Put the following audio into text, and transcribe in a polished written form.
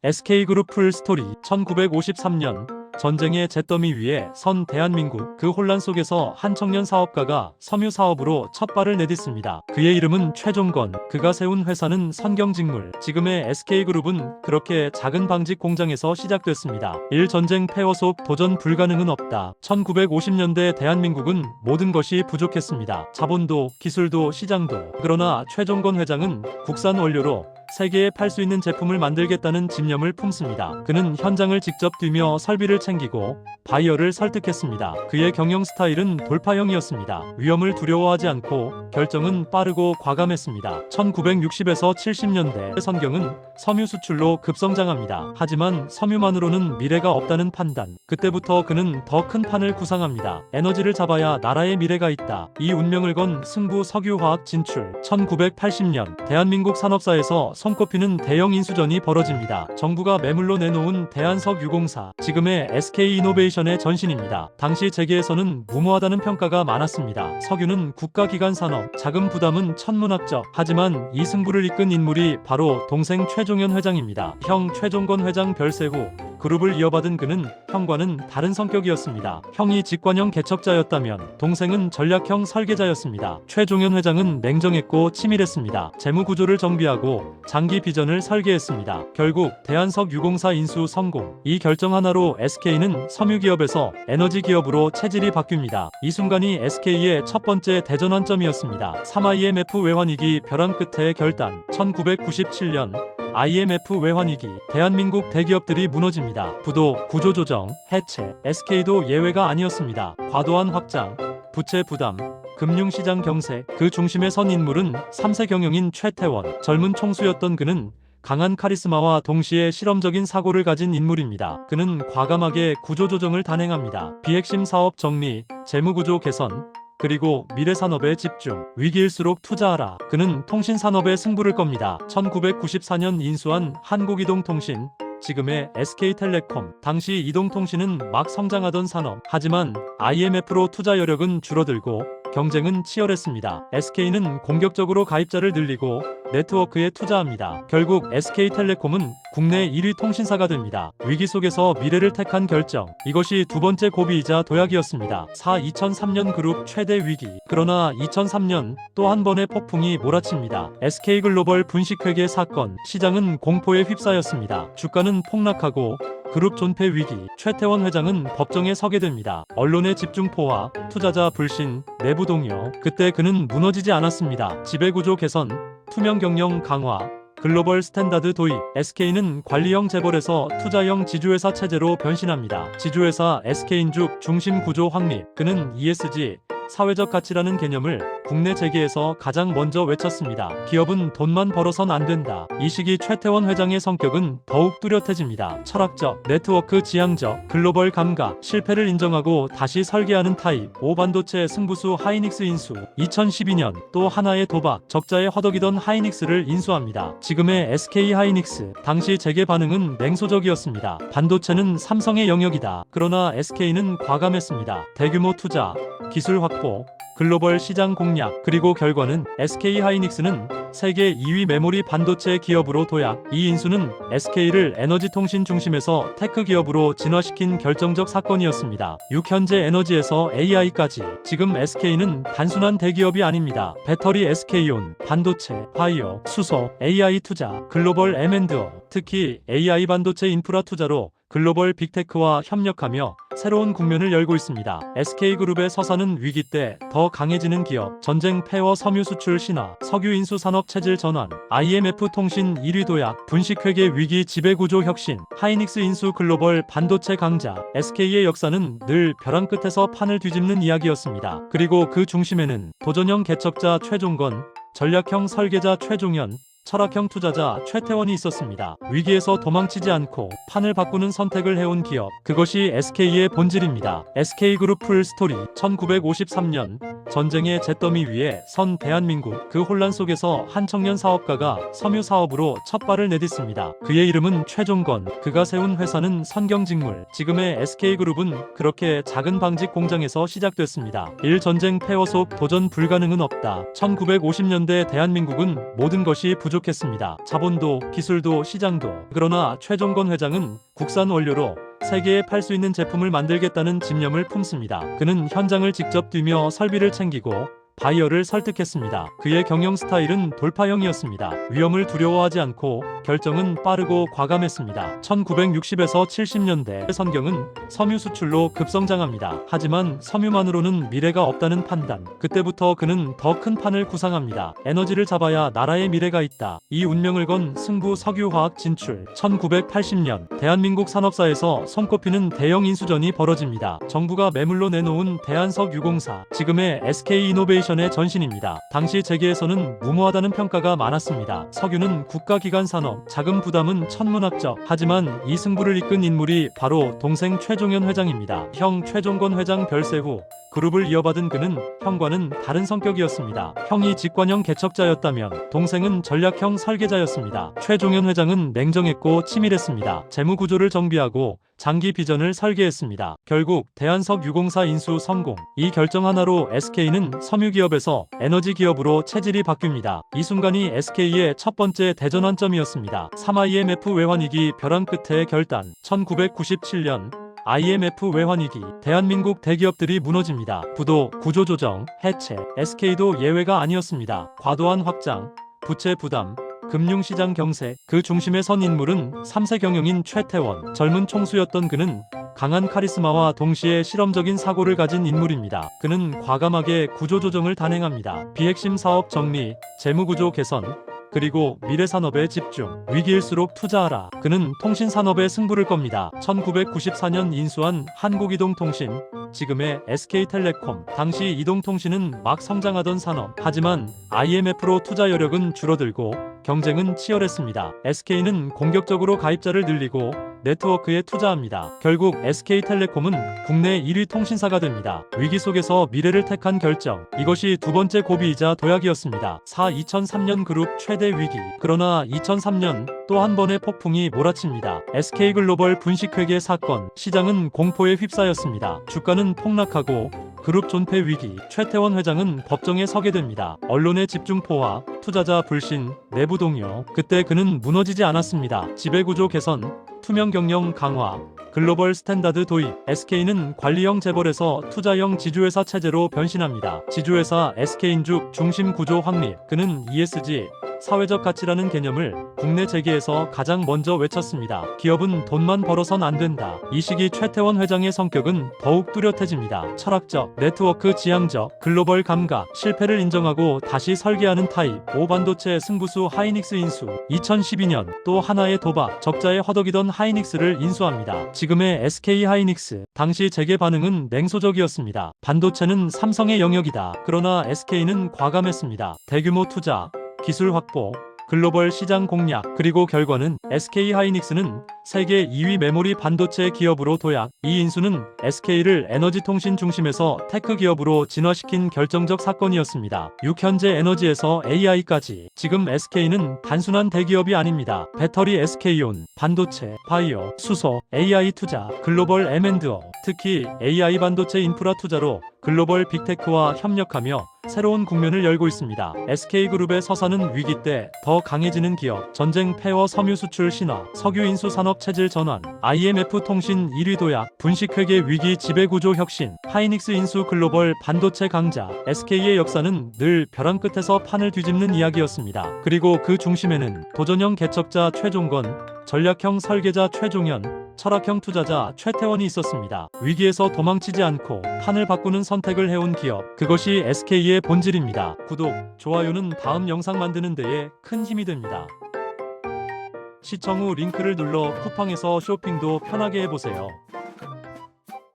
SK그룹 풀스토리. 1953년 전쟁의 잿더미 위에 선 대한민국. 그 혼란 속에서 한 청년 사업가가 섬유 사업으로 첫 발을 내딛습니다. 그의 이름은 최종건. 그가 세운 회사는 선경직물. 지금의 SK그룹은 그렇게 작은 방직 공장에서 시작됐습니다. 일전쟁 폐허 속 도전 불가능은 없다. 1950년대 대한민국은 모든 것이 부족했습니다. 자본도 기술도 시장도. 그러나 최종건 회장은 국산 원료로 세계에 팔 수 있는 제품을 만들겠다는 집념을 품습니다. 그는 현장을 직접 뛰며 설비를 챙기고 바이어를 설득했습니다. 그의 경영 스타일은 돌파형이었습니다. 위험을 두려워하지 않고 결정은 빠르고 과감했습니다. 1960에서 70년대 선경은 섬유 수출로 급성장합니다. 하지만 섬유만으로는 미래가 없다는 판단. 그때부터 그는 더 큰 판을 구상합니다. 에너지를 잡아야 나라의 미래가 있다. 이 운명을 건 승부 석유화학 진출. 1980년 대한민국 산업사에서 손꼽히는 대형 인수전이 벌어집니다. 정부가 매물로 내놓은 대한석유공사, 지금의 SK이노베이션의 전신입니다. 당시 재계에서는 무모하다는 평가가 많았습니다. 석유는 국가기관 산업, 자금 부담은 천문학적. 하지만 이 승부를 이끈 인물이 바로 동생 최종현 회장입니다. 형 최종건 회장 별세 후 그룹을 이어받은 그는 형과는 다른 성격이었습니다. 형이 직관형 개척자였다면 동생은 전략형 설계자였습니다. 최종현 회장은 냉정했고 치밀했습니다. 재무 구조를 정비하고 장기 비전을 설계했습니다. 결국 대한석유공사 인수 성공. 이 결정 하나로 SK는 섬유기업에서 에너지기업으로 체질이 바뀝니다. 이 순간이 SK의 첫 번째 대전환점이었습니다. 3IMF 외환위기 벼랑 끝의 결단. 1997년 IMF 외환위기. 대한민국 대기업들이 무너집니다. 부도, 구조조정, 해체. SK도 예외가 아니었습니다. 과도한 확장, 부채 부담, 금융시장 경색. 그 중심에 선 인물은 3세 경영인 최태원. 젊은 총수였던 그는 강한 카리스마와 동시에 실험적인 사고를 가진 인물입니다. 그는 과감하게 구조조정을 단행합니다. 비핵심 사업 정리, 재무구조 개선, 그리고 미래산업에 집중. 위기일수록 투자하라. 그는 통신산업에 승부를 겁니다. 1994년 인수한 한국이동통신, 지금의 SK텔레콤. 당시 이동통신은 막 성장하던 산업. 하지만 IMF로 투자 여력은 줄어들고 경쟁은 치열했습니다. SK는 공격적으로 가입자를 늘리고 네트워크에 투자합니다. 결국 SK텔레콤은 국내 1위 통신사가 됩니다. 위기 속에서 미래를 택한 결정. 이것이 두 번째 고비이자 도약이었습니다. 2003년 그룹 최대 위기. 그러나 2003년 또 한 번의 폭풍이 몰아칩니다. SK글로벌 분식회계 사건. 시장은 공포에 휩싸였습니다. 주가는 폭락하고 그룹 존폐 위기. 최태원 회장은 법정에 서게 됩니다. 언론의 집중 포화, 투자자 불신, 내부 동요. 그때 그는 무너지지 않았습니다. 지배구조 개선, 투명 경영 강화, 글로벌 스탠다드 도입. SK는 관리형 재벌에서 투자형 지주회사 체제로 변신합니다. 지주회사 SK인죽 중심 구조 확립. 그는 ESG, 사회적 가치라는 개념을 국내 재계에서 가장 먼저 외쳤습니다. 기업은 돈만 벌어선 안 된다. 이 시기 최태원 회장의 성격은 더욱 뚜렷해집니다. 철학적, 네트워크 지향적, 글로벌 감각. 실패를 인정하고 다시 설계하는 타입. 5반도체 승부수 하이닉스 인수. 2012년 또 하나의 도박. 적자에 허덕이던 하이닉스를 인수합니다. 지금의 SK 하이닉스. 당시 재계 반응은 냉소적이었습니다. 반도체는 삼성의 영역이다. 그러나 SK는 과감했습니다. 대규모 투자, 기술 확보, 글로벌 시장 공략. 그리고 결과는 SK 하이닉스는 세계 2위 메모리 반도체 기업으로 도약. 이 인수는 SK를 에너지 통신 중심에서 테크 기업으로 진화시킨 결정적 사건이었습니다. 6현재 에너지에서 AI까지. 지금 SK는 단순한 대기업이 아닙니다. 배터리 SK온, 반도체, 바이오, 수소, AI 투자, 글로벌 M&O. 특히 AI 반도체 인프라 투자로 글로벌 빅테크와 협력하며 새로운 국면을 열고 있습니다. SK그룹의 서사는 위기 때 더 강해지는 기업, 전쟁 폐허 섬유 수출 신화, 석유 인수 산업 체질 전환, IMF 통신 1위 도약, 분식회계 위기 지배구조 혁신, 하이닉스 인수 글로벌 반도체 강자. SK의 역사는 늘 벼랑 끝에서 판을 뒤집는 이야기였습니다. 그리고 그 중심에는 도전형 개척자 최종건, 전략형 설계자 최종현, 철학형 투자자 최태원이 있었습니다. 위기에서 도망치지 않고 판을 바꾸는 선택을 해온 기업. 그것이 SK의 본질입니다. SK그룹 풀스토리. 1953년 전쟁의 잿더미 위에 선 대한민국. 그 혼란 속에서 한 청년 사업가가 섬유 사업으로 첫 발을 내딛습니다. 그의 이름은 최종건. 그가 세운 회사는 선경직물. 지금의 SK그룹은 그렇게 작은 방직 공장에서 시작됐습니다. 일전쟁 폐허 속 도전 불가능은 없다. 1950년대 대한민국은 모든 것이 부족했습니다. 자본도, 기술도, 시장도. 그러나 최종건 회장은 국산 원료로 세계에 팔 수 있는 제품을 만들겠다는 집념을 품습니다. 그는 현장을 직접 뛰며 설비를 챙기고 바이어를 설득했습니다. 그의 경영 스타일은 돌파형이었습니다. 위험을 두려워하지 않고 결정은 빠르고 과감했습니다. 1960에서 70년대 선경은 섬유 수출로 급성장합니다. 하지만 섬유만으로는 미래가 없다는 판단. 그때부터 그는 더 큰 판을 구상합니다. 에너지를 잡아야 나라의 미래가 있다. 이 운명을 건 승부 석유화학 진출. 1980년 대한민국 산업사에서 손꼽히는 대형 인수전이 벌어집니다. 정부가 매물로 내놓은 대한석유공사, 지금의 SK이노베이션의 전신입니다. 당시 재계에서는 무모하다는 평가가 많았습니다. 석유는 국가기관 산업, 자금 부담은 천문학적. 하지만 이 승부를 이끈 인물이 바로 동생 최종현 회장입니다. 형 최종건 회장 별세 후 그룹을 이어받은 그는 형과는 다른 성격이었습니다. 형이 직관형 개척자였다면 동생은 전략형 설계자였습니다. 최종현 회장은 냉정했고 치밀했습니다. 재무 구조를 정비하고 장기 비전을 설계했습니다. 결국 대한석유공사 인수 성공. 이 결정 하나로 SK는 섬유기업에서 에너지기업으로 체질이 바뀝니다. 이 순간이 SK의 첫 번째 대전환점이었습니다. 3IMF 외환위기 벼랑 끝의 결단. 1997년 IMF 외환위기, 대한민국 대기업들이 무너집니다. 부도, 구조조정, 해체, SK도 예외가 아니었습니다. 과도한 확장, 부채 부담, 금융시장 경색. 그 중심에 선 인물은 3세 경영인 최태원. 젊은 총수였던 그는 강한 카리스마와 동시에 실험적인 사고를 가진 인물입니다. 그는 과감하게 구조조정을 단행합니다. 비핵심 사업 정리, 재무구조 개선, 그리고 미래산업에 집중. 위기일수록 투자하라. 그는 통신산업에 승부를 겁니다. 1994년 인수한 한국이동통신, 지금의 SK텔레콤. 당시 이동통신은 막 성장하던 산업. 하지만 IMF로 투자 여력은 줄어들고 경쟁은 치열했습니다. SK는 공격적으로 가입자를 늘리고 네트워크에 투자합니다. 결국 SK텔레콤은 국내 1위 통신사가 됩니다. 위기 속에서 미래를 택한 결정. 이것이 두 번째 고비이자 도약이었습니다. 2003년 그룹 최대 위기. 그러나 2003년 또 한 번의 폭풍이 몰아칩니다. SK글로벌 분식회계 사건. 시장은 공포에 휩싸였습니다. 주가는 폭락하고 그룹 존폐 위기. 최태원 회장은 법정에 서게 됩니다. 언론의 집중 포화, 투자자 불신, 내부 동요. 그때 그는 무너지지 않았습니다. 지배구조 개선, 투명 경영 강화, 글로벌 스탠다드 도입. SK는 관리형 재벌에서 투자형 지주회사 체제로 변신합니다. 지주회사 SK인죽 중심 구조 확립. 그는 ESG, 사회적 가치라는 개념을 국내 재계에서 가장 먼저 외쳤습니다. 기업은 돈만 벌어선 안 된다. 이 시기 최태원 회장의 성격은 더욱 뚜렷해집니다. 철학적, 네트워크 지향적, 글로벌 감각. 실패를 인정하고 다시 설계하는 타입. 5반도체 승부수 하이닉스 인수. 2012년 또 하나의 도박. 적자에 허덕이던 하이닉스를 인수합니다. 지금의 SK 하이닉스. 당시 재계 반응은 냉소적이었습니다. 반도체는 삼성의 영역이다. 그러나 SK는 과감했습니다. 대규모 투자, 기술 확보, 글로벌 시장 공략. 그리고 결과는 SK 하이닉스는 세계 2위 메모리 반도체 기업으로 도약. 이 인수는 SK를 에너지 통신 중심에서 테크 기업으로 진화시킨 결정적 사건이었습니다. 6현재 에너지에서 AI까지. 지금 SK는 단순한 대기업이 아닙니다. 배터리 SK온, 반도체, 바이오, 수소, AI 투자, 글로벌 M&O. 특히 AI 반도체 인프라 투자로 글로벌 빅테크와 협력하며 새로운 국면을 열고 있습니다. SK그룹의 서사는 위기 때 더 강해지는 기업, 전쟁 폐허 섬유 수출 신화, 석유 인수 산업 체질 전환, IMF 통신 1위 도약, 분식회계 위기 지배구조 혁신, 하이닉스 인수 글로벌 반도체 강자. SK의 역사는 늘 벼랑 끝에서 판을 뒤집는 이야기였습니다. 그리고 그 중심에는 도전형 개척자 최종건, 전략형 설계자 최종현, 철학형 투자자 최태원이 있었습니다. 위기에서 도망치지 않고 판을 바꾸는 선택을 해온 기업. 그것이 SK의 본질입니다. 구독, 좋아요는 다음 영상 만드는 데에 큰 힘이 됩니다. 시청 후 링크를 눌러 쿠팡에서 쇼핑도 편하게 해보세요.